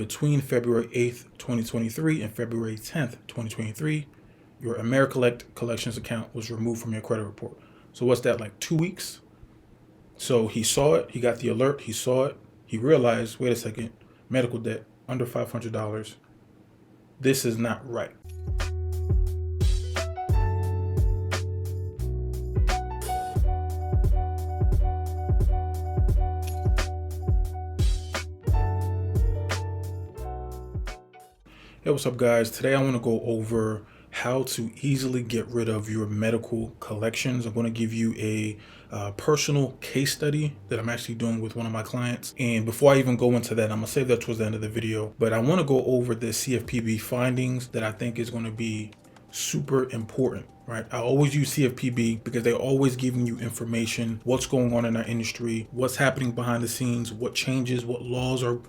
between February 8th, 2023 and February 10th, 2023, your AmeriCollect collections account was removed from your credit report. So what's that, like 2 weeks? So he saw it, he got the alert, he saw it, he realized, wait a second, medical debt under $500. This is not right. Hey, what's up guys? Today I want to go over how to easily get rid of your medical collections. I'm going to give you a personal case study that I'm actually doing with one of my clients. And before I even go into that, I'm going to save that towards the end of the video. But I want to go over the CFPB findings that I think is going to be super important, right? I always use CFPB because they're always giving you information, what's going on in our industry, what's happening behind the scenes, what changes, what laws are,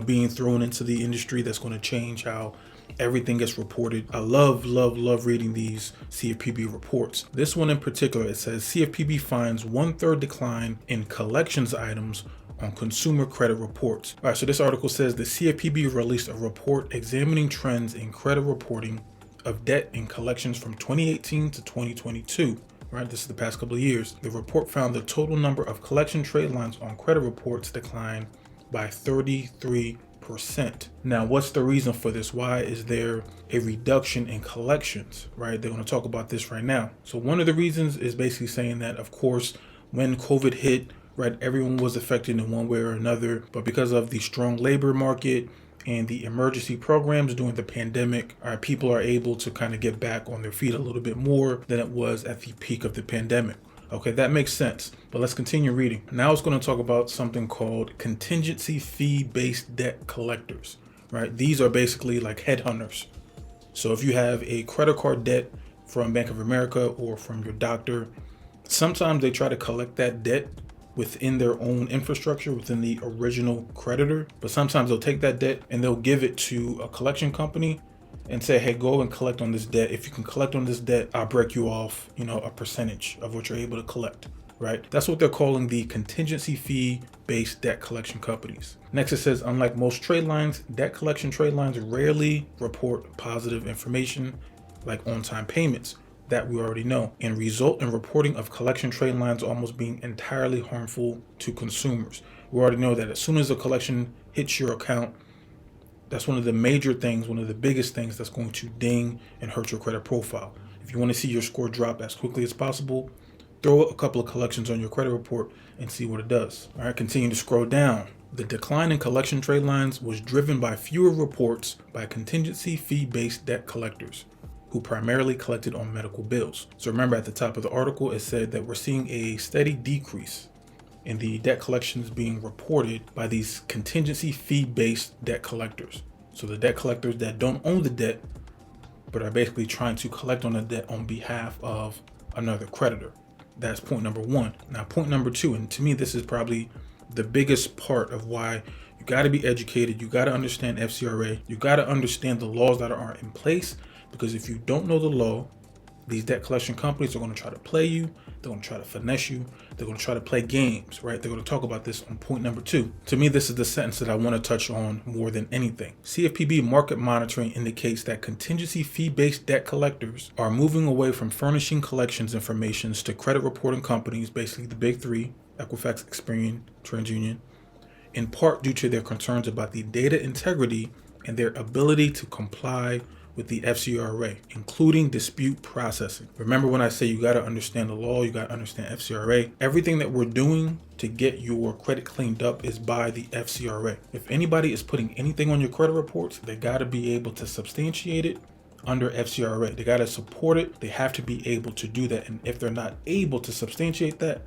being thrown into the industry that's going to change how everything gets reported. I love reading these CFPB reports. This one in particular, it says CFPB finds 1/3 decline in collections items on consumer credit reports. All right, so this article says the CFPB released a report examining trends in credit reporting of debt and collections from 2018 to 2022. Right, this is the past couple of years. The report found the total number of collection trade lines on credit reports declined by 33%. Now, what's the reason for this? Why is there a reduction in collections, right? They're going to talk about this right now. So one of the reasons is basically saying that, of course, when COVID hit, right, everyone was affected in one way or another, but because of the strong labor market and the emergency programs during the pandemic, our people are able to kind of get back on their feet a little bit more than it was at the peak of the pandemic. Okay, that makes sense, but let's continue reading. Now it's going to talk about something called contingency fee-based debt collectors, right? These are basically like headhunters. So if you have a credit card debt from Bank of America or from your doctor, sometimes they try to collect that debt within their own infrastructure, within the original creditor, but sometimes they'll take that debt and they'll give it to a collection company and say, hey, go and collect on this debt. If you can collect on this debt, I'll break you off, a percentage of what you're able to collect, right? That's what they're calling the contingency fee-based debt collection companies. Next, it says, unlike most trade lines, debt collection trade lines rarely report positive information like on-time payments that we already know, and result in reporting of collection trade lines almost being entirely harmful to consumers. We already know that as soon as a collection hits your account, that's one of the major things, one of the biggest things that's going to ding and hurt your credit profile. If you want to see your score drop as quickly as possible, throw a couple of collections on your credit report and see what it does. All right, continue to scroll down. The decline in collection trade lines was driven by fewer reports by contingency fee-based debt collectors who primarily collected on medical bills. So remember, at the top of the article, it said that we're seeing a steady decrease in the debt collections being reported by these contingency fee-based debt collectors. So the debt collectors that don't own the debt, but are basically trying to collect on the debt on behalf of another creditor. That's point number one. Now, point number two, and to me, this is probably the biggest part of why you got to be educated. You got to understand FCRA. You got to understand the laws that are in place, because if you don't know the law, these debt collection companies are going to try to play you. They're going to try to finesse you. They're going to try to play games, right? They're going to talk about this on point number two. To me, this is the sentence that I want to touch on more than anything. CFPB market monitoring indicates that contingency fee-based debt collectors are moving away from furnishing collections information to credit reporting companies, basically the big three, Equifax, Experian, TransUnion, in part due to their concerns about the data integrity and their ability to comply with the FCRA, including dispute processing. Remember when I say you got to understand the law, you got to understand FCRA. Everything that we're doing to get your credit cleaned up is by the FCRA. If anybody is putting anything on your credit reports, they got to be able to substantiate it under FCRA. They got to support it. They have to be able to do that. And if they're not able to substantiate that,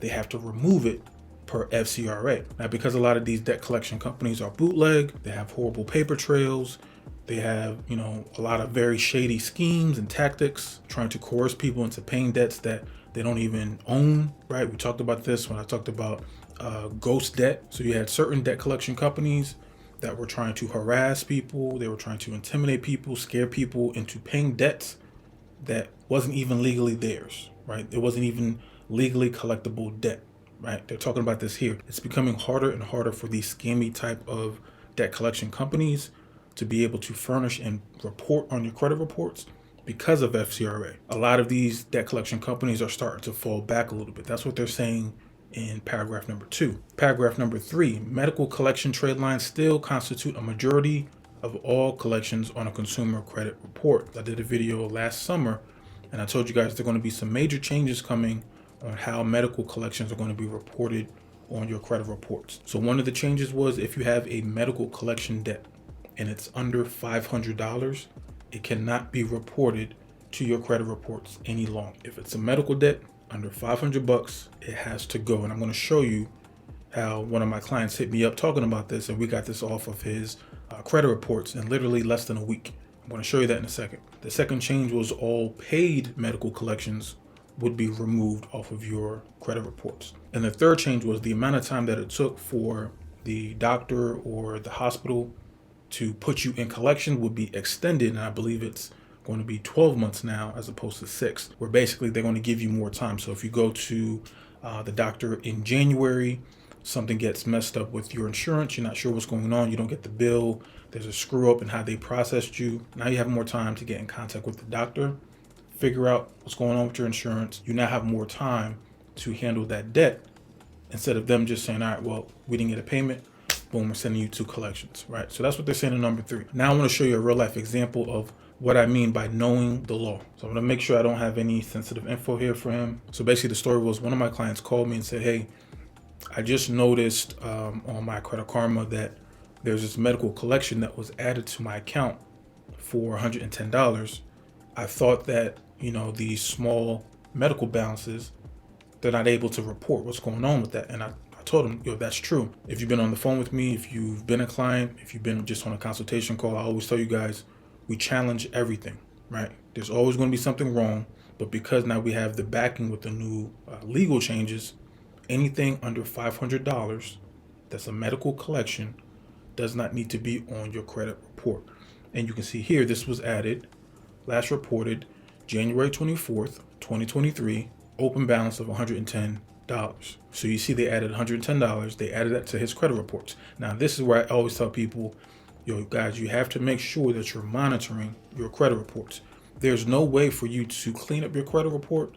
they have to remove it per FCRA. Now, because a lot of these debt collection companies are bootleg, they have horrible paper trails. They have, a lot of very shady schemes and tactics trying to coerce people into paying debts that they don't even own, right? We talked about this when I talked about ghost debt. So you had certain debt collection companies that were trying to harass people. They were trying to intimidate people, scare people into paying debts that wasn't even legally theirs, right? It wasn't even legally collectible debt, right? They're talking about this here. It's becoming harder and harder for these scammy type of debt collection companies to be able to furnish and report on your credit reports because of FCRA. A lot of these debt collection companies are starting to fall back a little bit. That's what they're saying in paragraph number 2. Paragraph number 3, medical collection trade lines still constitute a majority of all collections on a consumer credit report. I did a video last summer and I told you guys there are going to be some major changes coming on how medical collections are going to be reported on your credit reports. So one of the changes was if you have a medical collection debt and it's under $500, it cannot be reported to your credit reports any longer. If it's a medical debt under $500, it has to go. And I'm going to show you how one of my clients hit me up talking about this, and we got this off of his credit reports in literally less than a week. I'm going to show you that in a second. The second change was all paid medical collections would be removed off of your credit reports. And the third change was the amount of time that it took for the doctor or the hospital to put you in collection would be extended, and I believe it's going to be 12 months now as opposed to 6, where basically they're going to give you more time. So if you go to the doctor in January, something gets messed up with your insurance, you're not sure what's going on, you don't get the bill, there's a screw up in how they processed you. Now you have more time to get in contact with the doctor, figure out what's going on with your insurance. You now have more time to handle that debt instead of them just saying, all right, well, we didn't get a payment, boom, we're sending you to collections, right? So that's what they're saying in number 3. Now I want to show you a real life example of what I mean by knowing the law. So I'm going to make sure I don't have any sensitive info here for him. So basically the story was one of my clients called me and said, hey, I just noticed on my Credit Karma that there's this medical collection that was added to my account for $110. I thought that, these small medical balances, they're not able to report what's going on with that. And I told him, that's true. If you've been on the phone with me, if you've been a client, if you've been just on a consultation call, I always tell you guys, we challenge everything, right? There's always going to be something wrong, but because now we have the backing with the new legal changes, anything under $500 that's a medical collection does not need to be on your credit report. And you can see here, this was added, last reported January 24th, 2023, open balance of $110. So you see they added $110. They added that to his credit reports. Now, this is where I always tell people, guys, you have to make sure that you're monitoring your credit reports. There's no way for you to clean up your credit report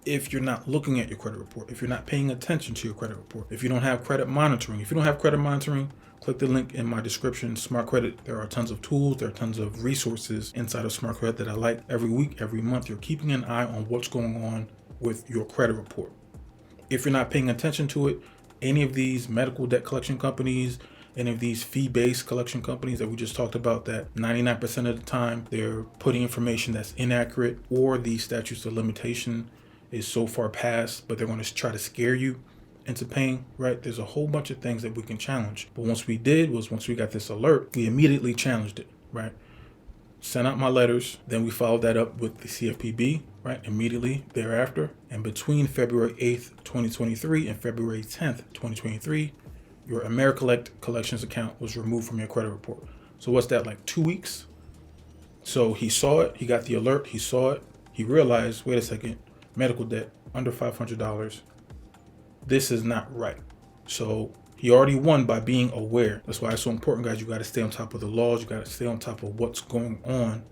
if you're not looking at your credit report, if you're not paying attention to your credit report, if you don't have credit monitoring. If you don't have credit monitoring, click the link in my description, Smart Credit. There are tons of tools, there are tons of resources inside of Smart Credit that I like. Every week, every month, you're keeping an eye on what's going on with your credit report. If you're not paying attention to it, any of these medical debt collection companies, any of these fee-based collection companies that we just talked about, that 99% of the time they're putting information that's inaccurate, or the statutes of limitation is so far past, but they're going to try to scare you into paying, right? There's a whole bunch of things that we can challenge. But once we got this alert, we immediately challenged it, right? Sent out my letters. Then we followed that up with the CFPB, right? Immediately thereafter. And between February 8th, 2023 and February 10th, 2023, your AmeriCollect collections account was removed from your credit report. So what's that, like 2 weeks? So he saw it, he got the alert, he saw it, he realized, wait a second, medical debt under $500. This is not right. So he already won by being aware. That's why it's so important, guys. You got to stay on top of the laws. You got to stay on top of what's going on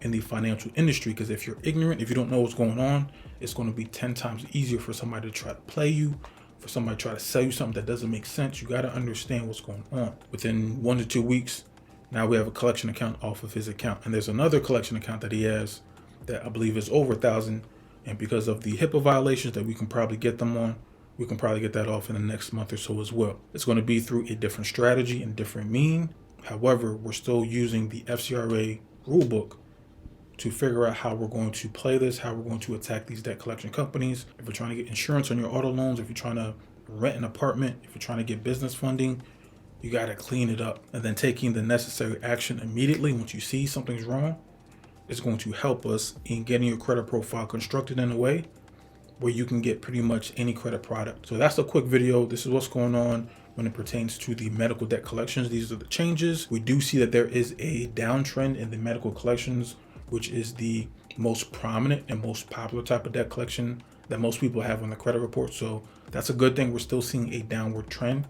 in the financial industry. Because if you're ignorant, if you don't know what's going on, it's going to be 10 times easier for somebody to try to play you, for somebody to try to sell you something that doesn't make sense. You got to understand what's going on. Within 1 to 2 weeks, now we have a collection account off of his account. And there's another collection account that he has that I believe is over 1,000. And because of the HIPAA violations that we can probably get them on, we can probably get that off in the next month or so as well. It's going to be through a different strategy and different mean. However, we're still using the FCRA rulebook to figure out how we're going to play this, how we're going to attack these debt collection companies. If you're trying to get insurance on your auto loans, if you're trying to rent an apartment, if you're trying to get business funding, you got to clean it up. And then taking the necessary action immediately once you see something's wrong is going to help us in getting your credit profile constructed in a way where you can get pretty much any credit product. So that's a quick video. This is what's going on when it pertains to the medical debt collections. These are the changes. We do see that there is a downtrend in the medical collections, which is the most prominent and most popular type of debt collection that most people have on the credit report. So that's a good thing. We're still seeing a downward trend.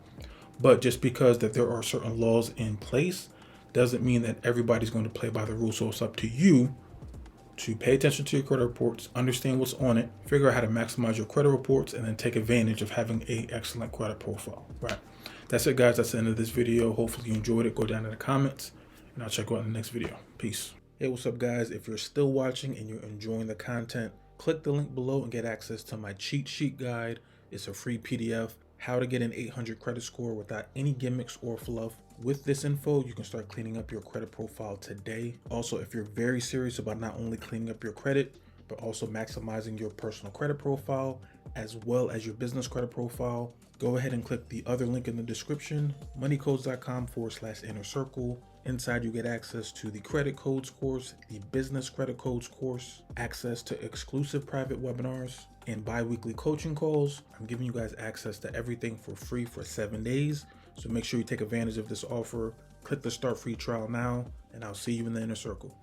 But just because that there are certain laws in place doesn't mean that everybody's going to play by the rules. So it's up to you to pay attention to your credit reports, understand what's on it, figure out how to maximize your credit reports, and then take advantage of having an excellent credit profile, right? That's it, guys. That's the end of this video. Hopefully you enjoyed it. Go down in the comments, and I'll check you out in the next video. Peace. Hey, what's up, guys? If you're still watching and you're enjoying the content, click the link below and get access to my cheat sheet guide. It's a free PDF, how to get an 800 credit score without any gimmicks or fluff. With this info, you can start cleaning up your credit profile today. Also, if you're very serious about not only cleaning up your credit, but also maximizing your personal credit profile, as well as your business credit profile, go ahead and click the other link in the description, moneycodes.com/inner circle. Inside, you get access to the credit codes course, the business credit codes course, access to exclusive private webinars, and bi-weekly coaching calls. I'm giving you guys access to everything for free for 7 days. So make sure you take advantage of this offer. Click the start free trial now, and I'll see you in the inner circle.